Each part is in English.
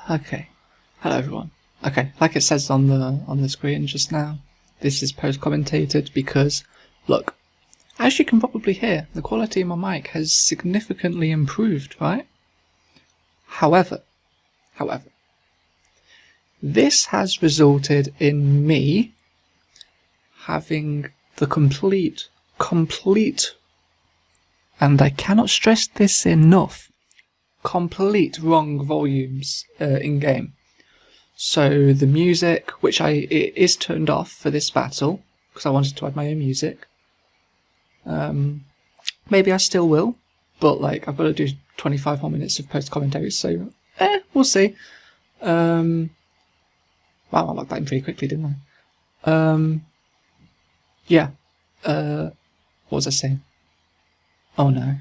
Okay. Hello everyone. Okay, like it says on the screen just now, this is post-commentated because, look, as you can probably hear, the quality of my mic has significantly improved, right? However, this has resulted in me having the complete, and I cannot stress this enough, complete wrong volumes in-game. So the music, which it is turned off for this battle, because I wanted to add my own music. Maybe I still will, but like I've got to do 25 more minutes of post-commentary, so we'll see. Wow, I locked that in pretty quickly, didn't I? Yeah. What was I saying? Oh no,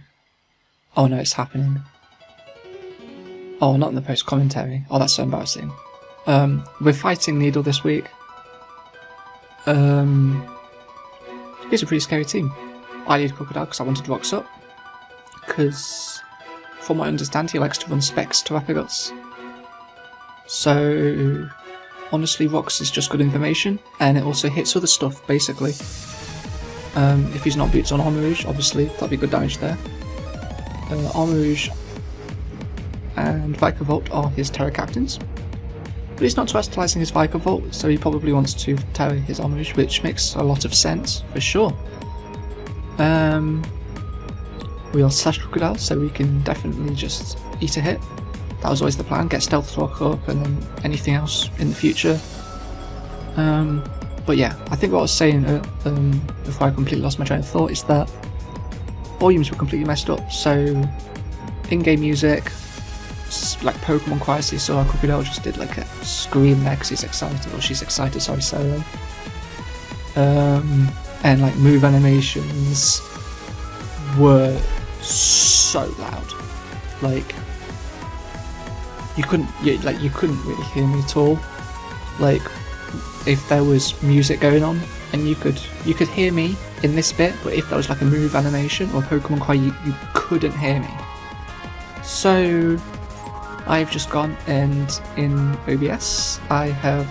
it's happening. Oh, not in the post-commentary. Oh, that's so embarrassing. We're fighting Needle this week. He's a pretty scary team. I lead Krookodile because I wanted Rocks up. Because, from what I understand, he likes to run specs to Rapidus. So, honestly, Rocks is just good information, and it also hits other stuff, basically. If he's not boots on Armarouge, obviously, that'd be good damage there. Armarouge and Vikavolt are his Tera captains. But he's not terrestrializing his Vikavolt, so he probably wants to Tera his Armarouge, which makes a lot of sense, for sure. We are Sash Krookodile, so we can definitely just eat a hit. That was always the plan, get Stealth Rock up and then anything else in the future. But yeah, I think what I was saying before I completely lost my train of thought is that volumes were completely messed up, so in-game music, like Pokemon Crisis, so our Krookodile just did like a scream there because he's excited, or she's excited, sorry, solo. And like move animations were so loud, like you couldn't really hear me at all. Like if there was music going on and you could hear me in this bit, but if there was like a move animation or Pokemon cry, you couldn't hear me. So I've just gone and in OBS I have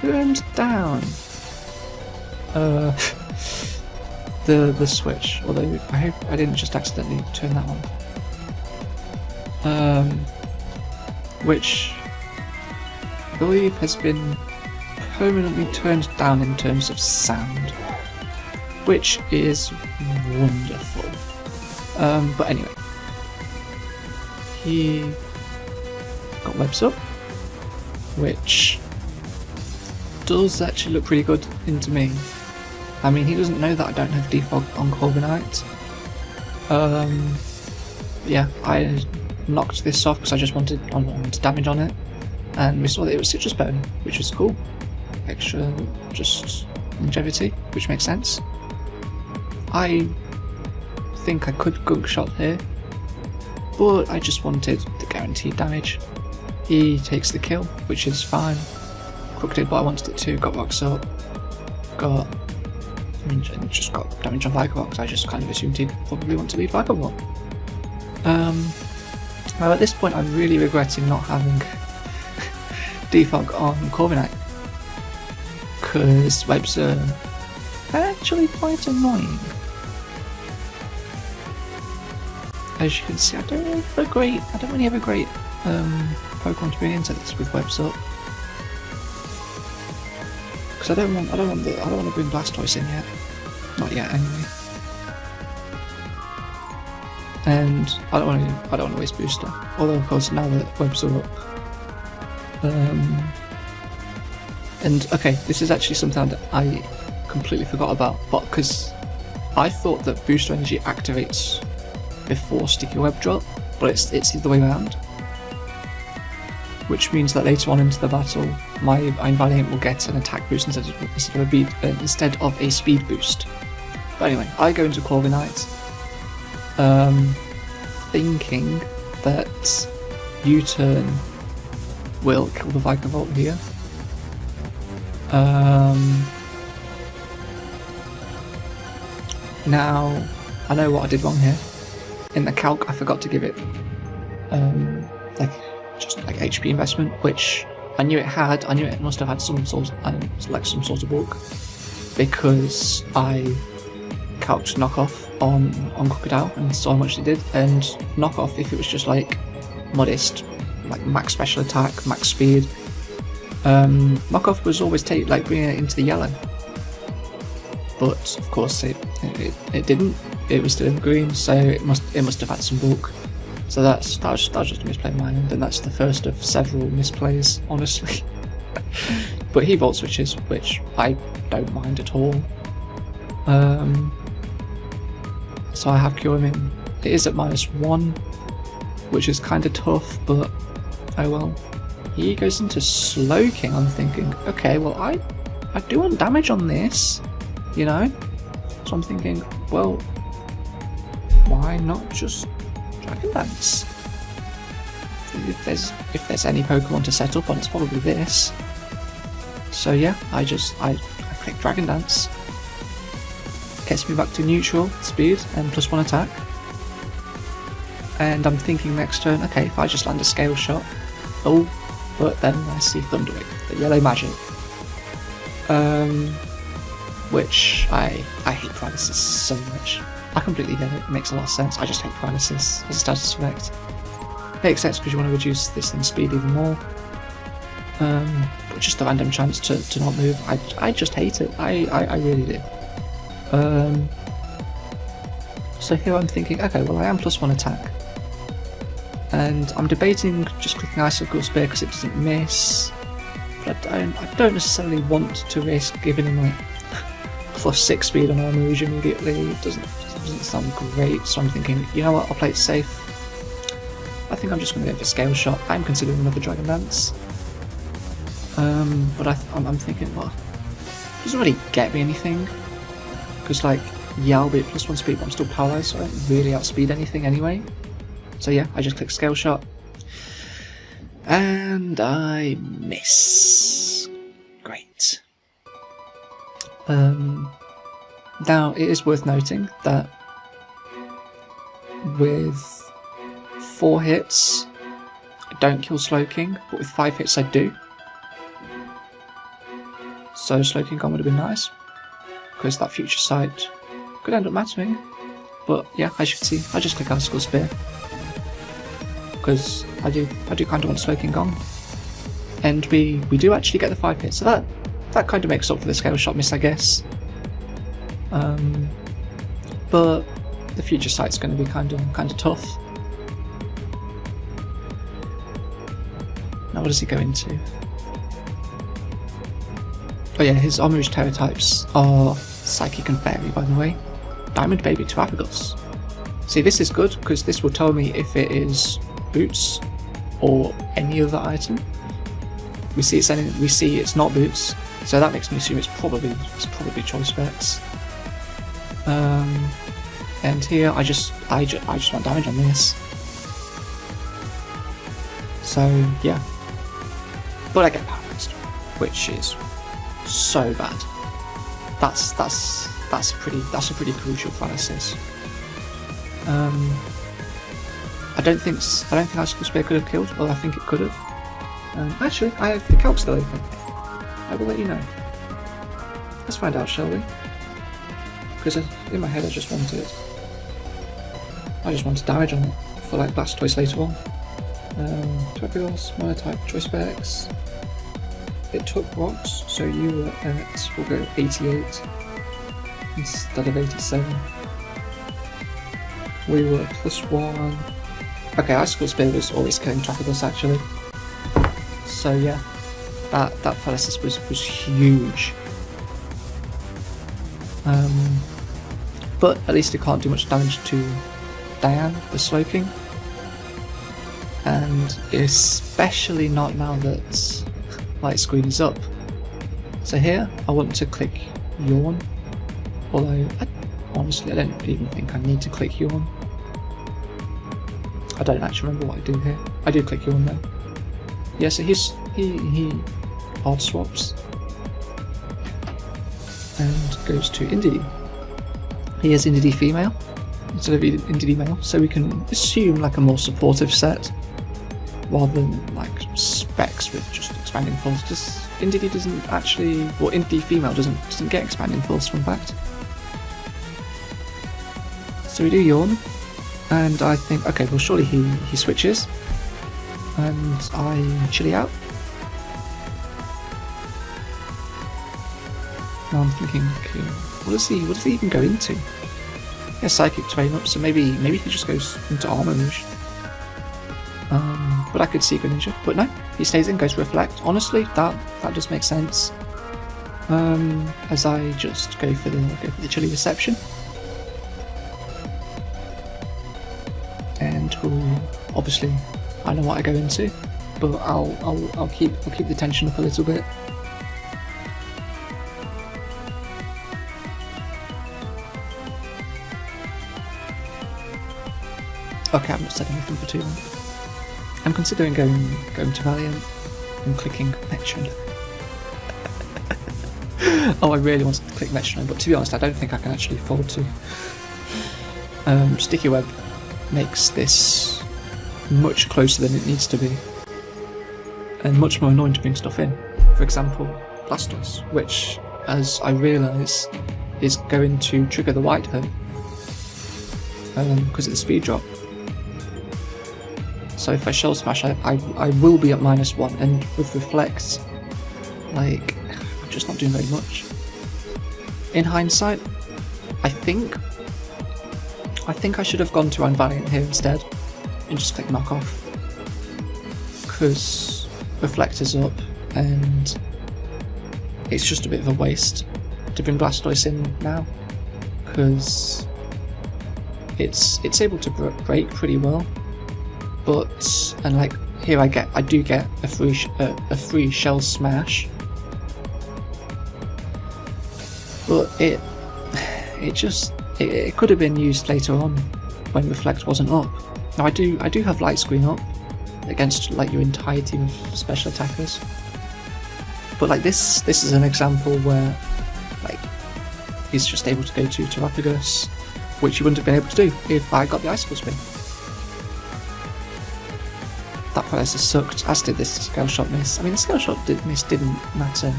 turned down the switch, although I hope I didn't just accidentally turn that on. Which I believe has been permanently turned down in terms of sound, which is wonderful. But anyway, he got webs up, which does actually look pretty good into me. I mean, he doesn't know that I don't have defog on Corviknight. Yeah, I knocked this off because I just wanted damage on it, and we saw that it was Citrus Bone, which was cool. Extra just longevity, which makes sense. I think I could Gunk Shot here, but I just wanted the guaranteed damage. He takes the kill, which is fine. Crook did what I wanted it to, got Rocks up, just got damage on Vikavolt, because I just kind of assumed he'd probably want to lead Vikavolt. Now at this point I'm really regretting not having defog on Corviknight, because webs are actually quite annoying. As you can see, I don't really have a great Pokemon to bring into this with webs up, because I don't want to bring Blastoise in yet, not yet anyway. And I don't want to waste booster. Although of course now that webs are up. And okay, this is actually something that I completely forgot about, but because I thought that booster energy activates before sticky web drop, but it's the other way around. Which means that later on into the battle, my Invaliant will get an attack boost instead of a speed boost. But anyway, I go into Corviknight, thinking that U-turn will kill the Vikavolt here. Now, I know what I did wrong here. In the calc, I forgot to give it, just like HP investment, which I knew it had. I knew it must have had some sort of bulk, because I calced knockoff on Krookodile and saw how much it did. And knockoff, if it was just like modest, like max special attack, max speed, knockoff was always bringing it into the yellow. But of course it didn't. It was still in the green, so it must have had some bulk. So that was just a misplay on my end, and that's the first of several misplays, honestly. But he volt switches, which I don't mind at all. So I have Cure him in. It is at -1, which is kind of tough, but oh well. He goes into Slowking. I'm thinking, okay, well I do want damage on this, you know? So I'm thinking, well, why not just Dragon Dance? If there's any Pokemon to set up on, it's probably this. So yeah, I click Dragon Dance. Gets me back to neutral speed and +1 attack. And I'm thinking next turn, okay, if I just land a Scale Shot. Oh, but then I see Thunder Wave, the yellow magic. Which I hate paralysis so much. I completely get it, it makes a lot of sense. I just hate paralysis as a status effect. Makes sense because you want to reduce this thing's speed even more. But just the random chance to not move, I just hate it. I really do. So here I'm thinking, okay, well I am +1 attack. And I'm debating just clicking Icicle Spear because it doesn't miss. But I don't necessarily want to risk giving him like +6 speed on Armarouge immediately. It doesn't sound great, so I'm thinking, you know what, I'll play it safe. I think I'm just going to go for Scale Shot. I'm considering another Dragon Dance. But I'm thinking, well, it doesn't really get me anything. Because like, yeah, I'll be at +1 speed, but I'm still paralysed, so I don't really outspeed anything anyway. So yeah, I just click Scale Shot. And I miss. Great. Now, it is worth noting that with 4 hits, I don't kill Slowking, but with 5 hits I do. So Slowking Gun would have been nice, because that future sight could end up mattering. But yeah, as you can see, I just click Icicle Spear, because I do kind of want Slowking Gun. And we do actually get the 5 hits, so that kind of makes up for the Scale Shot miss, I guess. But the future sight's going to be kind of tough. Now what does he go into? Oh yeah, his Armarouge Tera types are Psychic and Fairy, by the way. Diamond Baby to Apagos. See, this is good because this will tell me if it is Boots or any other item. We see it's not Boots, so that makes me assume it's probably Choice Specs. And here I just want damage on this. So yeah, but I get paralyzed, which is so bad. That's a pretty crucial paralysis. I don't think Icicle Spear could have killed, well I think it could have. Actually, I have the calc still open. I will let you know. Let's find out, shall we? Because in my head I just wanted damage on it for like Blastoise later on. Apagos, Monotype, Choice Specs. It took rocks, so you were at, we'll go 88 instead of 87. We were +1. Okay, Icicle Spear was always killing Apagos actually. So yeah, that paralysis was huge. But at least it can't do much damage to Diane, the Slowking. And especially not now that light screen is up. So here, I want to click Yawn. Although, honestly, I don't even think I need to click Yawn. I don't actually remember what I do here. I do click Yawn though. Yeah, so he hard swaps. And goes to Indeedee. He has Indeedee female instead of Indeedee male, so we can assume like a more supportive set rather than like specs with just expanding pulse. Just Indeedee doesn't actually, or Indeedee female doesn't get expanding pulse, fun fact. So we do yawn, and I think, okay, well surely he switches, and I chilly out. Now I'm thinking, okay, what does he even go into? Yeah, Psychic Terrain up, so maybe he just goes into Armarouge. But I could see Greninja, but no, he stays in, goes Reflect. Honestly, that does make sense. As I just go for the chilly reception, and obviously I know what I go into, but I'll keep the tension up a little bit. Okay, I've not said anything for too long. I'm considering going to Valiant and clicking Metronome. Oh, I really wanted to click Metronome, but to be honest, I don't think I can actually afford to. Sticky Web makes this much closer than it needs to be, and much more annoying to bring stuff in. For example, Blastoise, which, as I realise, is going to trigger the White Hurt because of the speed drop. So if I Shell Smash, I will be at -1, and with Reflect, like, I'm just not doing very much. In hindsight, I think I should have gone to Valiant here instead, and just click Knock Off, because Reflect is up, and it's just a bit of a waste to bring Blastoise in now, because it's able to break pretty well. But, and like, here I do get a free Shell Smash, but it could have been used later on when Reflect wasn't up. Now I do have Light Screen up against like your entire team of special attackers, but like this is an example where like he's just able to go to Terrapagus, which he wouldn't have been able to do if I got the Icicle Spin. That paralysis sucked, as did this Scale Shot miss. I mean, the Scale Shot miss didn't matter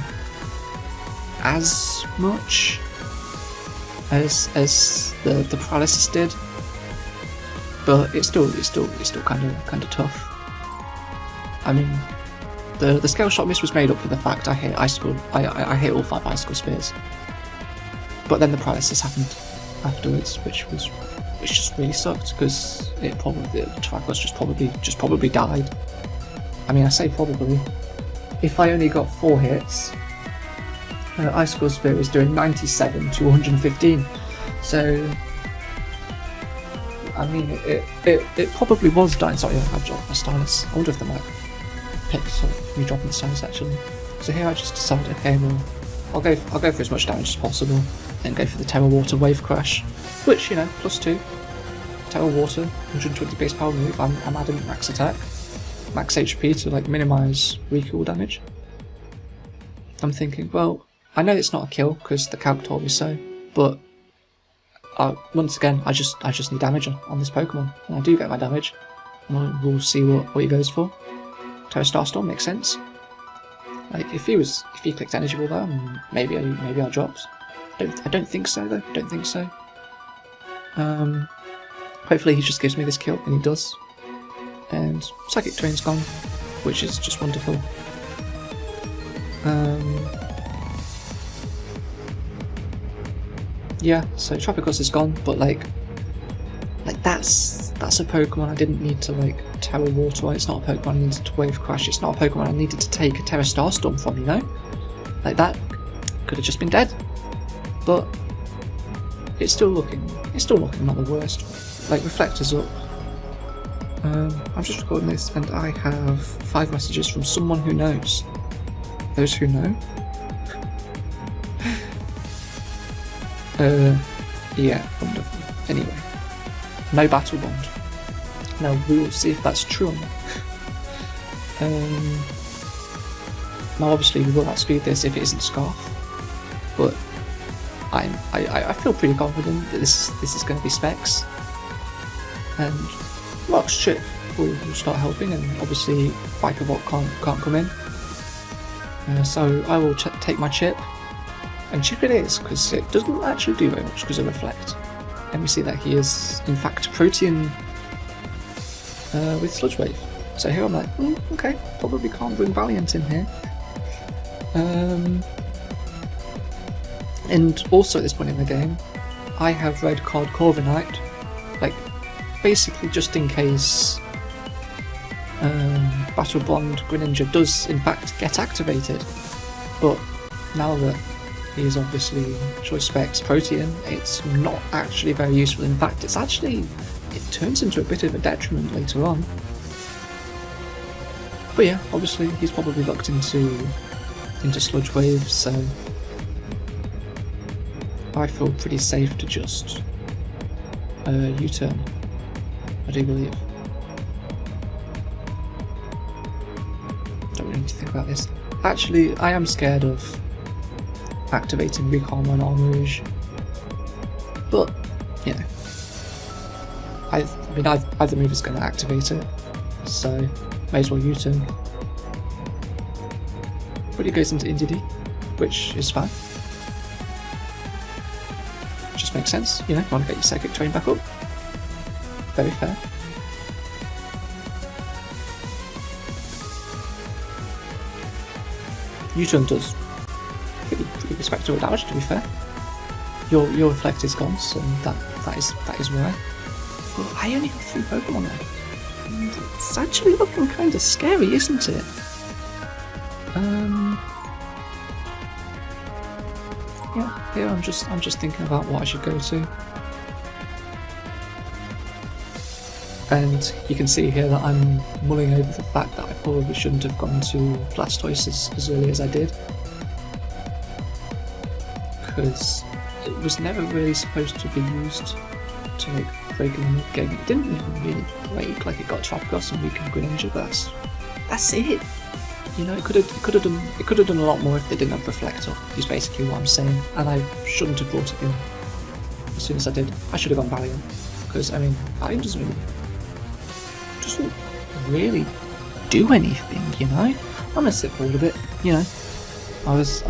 as much as the paralysis did, but it's still kind of tough. I mean, the Scale Shot miss was made up for the fact I hit all 5 Icicle Spears, but then the paralysis happened afterwards, which just really sucked, because the Terrapagus just probably died. I mean, I say probably. If I only got 4 hits, Icicle Spear is doing 97 to 115. So, I mean, it probably was dying. Sorry, I dropped my stylus. I wonder if they might pick me dropping the stylus actually. So here I just decided, okay, well, I'll go for as much damage as possible, then go for the Tera Water Wave Crash, which, you know, +2. Tera Water, 120 base power move. I'm Adamant max attack, max HP to like minimise recoil damage. I'm thinking, well, I know it's not a kill because the calc told me so, but once again, I just need damage on this Pokemon, and I do get my damage. And we'll see what he goes for. Tera Starstorm makes sense. Like if he clicked Energy Ball there, maybe I dropped. I don't think so though. Don't think so. Hopefully he just gives me this kill, and he does. And Psychic Terrain's gone, which is just wonderful. Yeah, so Tropico's is gone, but like that's a Pokemon I didn't need to like Tera Water on. It's not a Pokemon I needed to Wave Crash. It's not a Pokemon I needed to take a Tera Starstorm from, you know? Like that could have just been dead. But it's still looking not the worst. Like, Reflector's up. I'm just recording this, and I have 5 messages from someone who knows. Those who know. Yeah, wonderful. Anyway, no Battle Bond. Now we will see if that's true or not. Now obviously we will outspeed this if it isn't Scarf, but I feel pretty confident that this is going to be Specs. And Mox Chip, will start helping, and obviously Viper Volt can't come in. So I will take my chip, and chip it is, because it doesn't actually do very much because of Reflect. And we see that he is in fact Protean with Sludge Wave. So here I'm like, okay, probably can't bring Valiant in here. And also at this point in the game, I have red card Corviknight, like basically just in case Battle Bond Greninja does in fact get activated. But now that he is obviously Choice Specs Protean, it's not actually very useful. In fact, it turns into a bit of a detriment later on. But yeah, obviously he's probably locked into Sludge Wave, so I feel pretty safe to just U-turn, I do believe. Don't really need to think about this. Actually, I am scared of activating Recalm on Armarouge, but you know, either move is going to activate it, so may as well U-turn. But it goes into Indeedee, which is fine. Just makes sense, you know, you want to get your Psychic Train back up. Very fair. U-turn does pretty respectable damage, to be fair. Your Reflect is gone, so that is why. But I only have 3 Pokemon left. And it's actually looking kind of scary, isn't it? Yeah, here I'm just thinking about what I should go to. And you can see here that I'm mulling over the fact that I probably shouldn't have gone to Blastoise as early as I did, because it was never really supposed to be used to like break in the game. It didn't even really break, like it got Tropius and weakened Greninja, but that's it. You know, it could have done a lot more if they didn't have Reflector, is basically what I'm saying, and I shouldn't have brought it in as soon as I did. I should have gone Valiant, because I mean Valiant doesn't really do anything, you know. I'm gonna sit forward a bit, you know. I was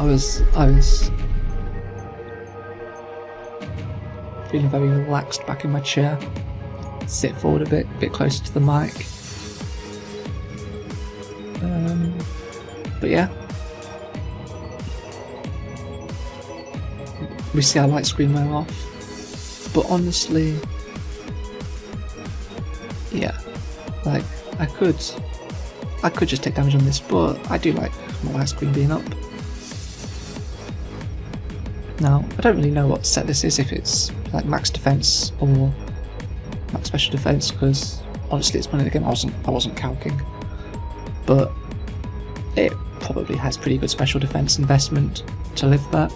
feeling very relaxed back in my chair. Sit forward a bit closer to the mic. But yeah, we see our light screen wear off. But honestly, yeah, like I could just take damage on this, but I do like my light screen being up. Now, I don't really know what set this is, if it's like max defense or max special defense, because honestly, it's one of the game I wasn't calcing, but it probably has pretty good special defense investment to live that.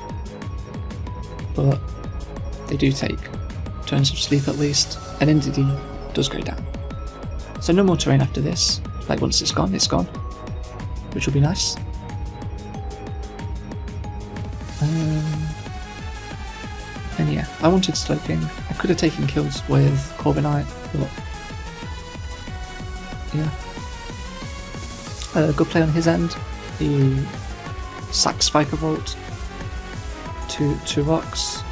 But they do take turns of sleep at least, and Indeedee does go down. So no more terrain after this. Like once it's gone, which will be nice. And yeah, I wanted Slowking. I could have taken kills with Corviknight, but yeah. Good play on his end. He sacks Viper Volt to rocks.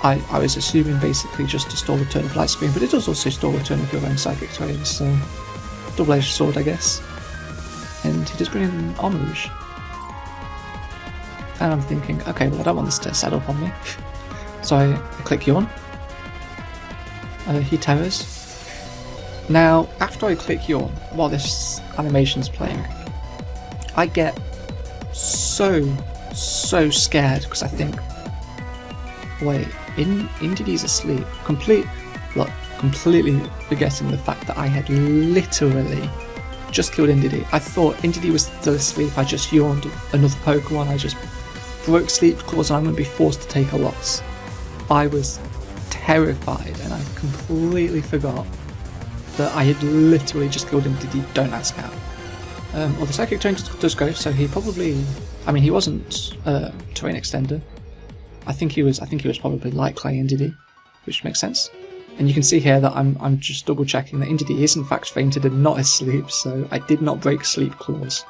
I was assuming basically just to stall the turn of Light Screen, but it does also stall the turn of your own Psychic Terrain, so double-edged sword, I guess. And he does bring in Armarouge. And I'm thinking, okay, well I don't want this to set up on me. So I click Yawn. He Teras. Now, after I click Yawn, while this animation's playing, I get so scared, because I think, wait, Indeedee's asleep. Completely forgetting the fact that I had literally just killed Indeedee. I thought Indeedee was still asleep. I just yawned another Pokemon. I just broke sleep clause, and I'm going to be forced to take a loss. I was terrified, and I completely forgot that I had literally just killed Indeedee. Don't ask how. Well, the Psychic Terrain does go, so he probably, I mean, he wasn't Terrain Extender. I think he was probably Light Clay Indeedee, which makes sense. And you can see here that I'm just double checking that indeed he is in fact fainted and not asleep, so I did not break sleep clause.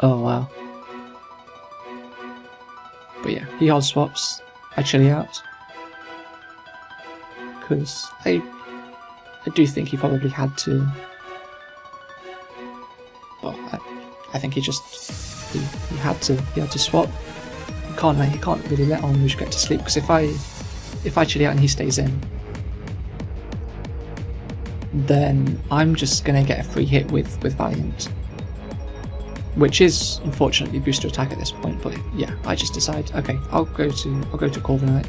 Oh wow. But yeah, he hard swaps, I chilly out. Because I do think he probably had to. Well, I think he had to swap. He can't really let Armarouge get to sleep, because if I chilly out and he stays in, then I'm just gonna get a free hit with Valiant, which is unfortunately booster attack at this point. But yeah, I just decide, okay, I'll go to Corviknight.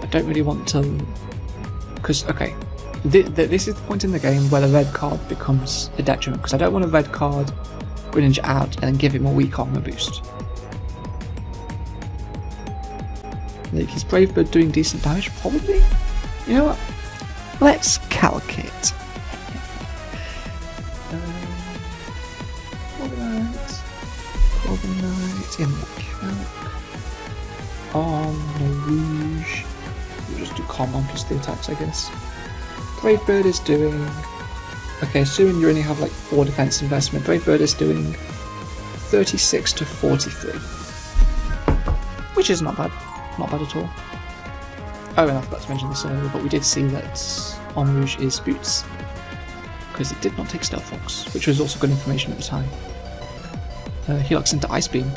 I don't really want to, because okay, this is the point in the game where the red card becomes a detriment, because I don't want a red card Greninja out and then give him a weak armor boost. Like, is Brave Bird doing decent damage? Probably. You know what? Let's calc it. Corviknight in the calc. Armarouge. We'll just do common plus the attacks, I guess. Brave Bird is doing. Okay, assuming you only have like 4 defense investment, Brave Bird is doing 36 to 43, which is not bad. Not bad at all. Oh, and I forgot to mention this earlier, but we did see that Armarouge is Boots, because it did not take Stealth Fox, which was also good information at the time. He locks into Ice Beam.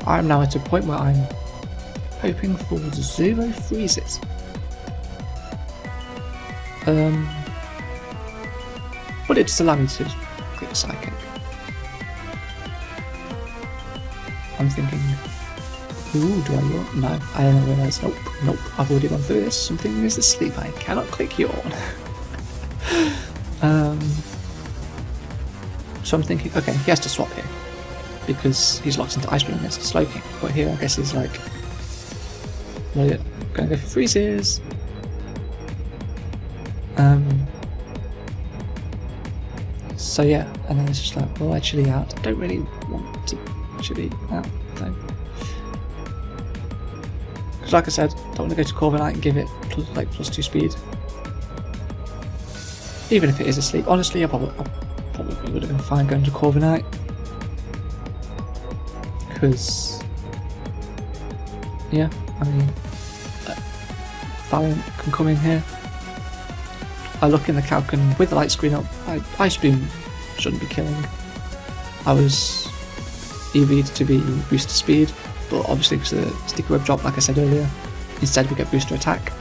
I am now at a point where I'm hoping for 0 freezes. But it just allowed me to click Psychic. I'm thinking, ooh, do I yawn? No, I didn't realise. Nope, I've already gone through this. Something is asleep. I cannot click yawn. So I'm thinking, okay, he has to swap here, because he's locked into Ice Beam against Slowking. But here, I guess he's like, well, yeah, gonna go for freezes. So yeah, and then it's just like, well, I chilly out. I don't really want to chilly out, though. Because like I said, don't want to go to Corviknight and give it plus 2 speed. Even if it is asleep. Honestly, I probably would have been fine going to Corviknight. Because, yeah, I mean, Valiant can come in here. I look in the calc and with the light screen up, Ice Beam shouldn't be killing. I was EV'd to be booster speed, but obviously because the sticky web drop, like I said earlier, instead we get booster attack.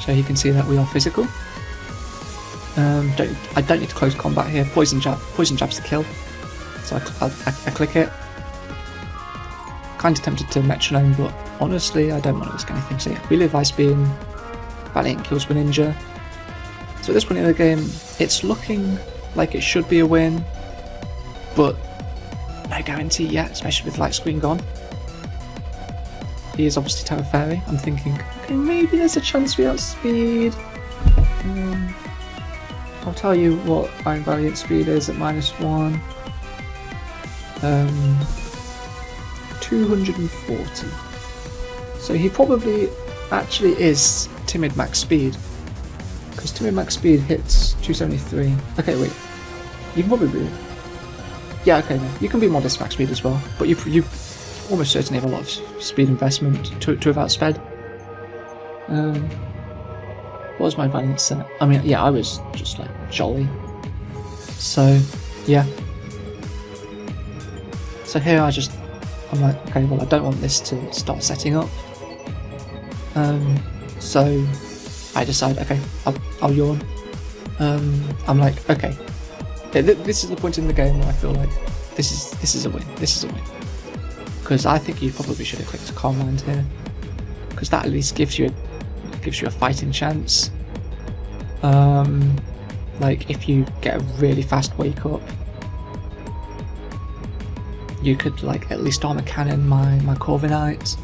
So you can see that we are physical. I don't need to close combat here. Poison jab's the kill, so I click it. Kind of tempted to metronome, but honestly I don't want to risk anything. So yeah, we live Ice Beam. Valiant kills Greninja. So at this point in the game, it's looking like it should be a win, but no guarantee yet, especially with light screen gone. He is obviously Tera Fairy. I'm thinking, okay, maybe there's a chance we outspeed. I'll tell you what Iron Valiant speed is at -1. 240. So he probably actually is Timid max speed, because Timid max speed hits 273. Okay, wait, you can probably be, yeah, okay, no, you can be modest max speed as well, but you almost certainly have a lot of speed investment to have outsped. What was my Valiant set? I mean, yeah, I was just like jolly. So yeah, so here I'm like, okay, well, I don't want this to start setting up. So I decide, okay, I'll yawn. I'm like, okay, this is the point in the game where I feel like this is a win. This is a win, because I think you probably should have clicked Calm Mind here, because that at least gives you a fighting chance. Like if you get a really fast wake up, you could like at least armor cannon my Corviknight,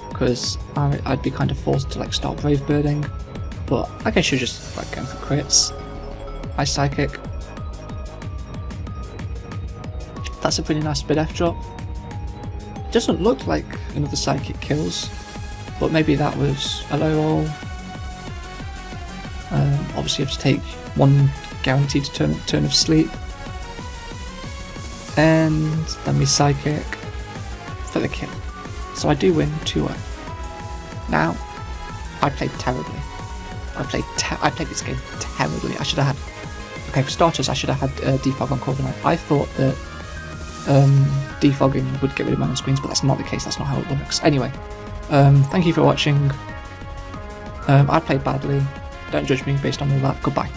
because I'd be kind of forced to like start Brave Birding, but I guess you're just like going for crits. Ice Psychic. That's a pretty nice SPDA drop. It doesn't look like another Psychic kills, but maybe that was a low roll. Obviously you have to take one guaranteed turn of sleep. And then we Psychic for the kill. So I do win 2-0. Now, I played terribly. I played this game terribly. I should have had... Okay, for starters, I should have had defog on Corviknight. I thought that defogging would get rid of my own screens, but that's not the case. That's not how it works. Anyway, thank you for watching. I played badly. Don't judge me based on all that. Goodbye.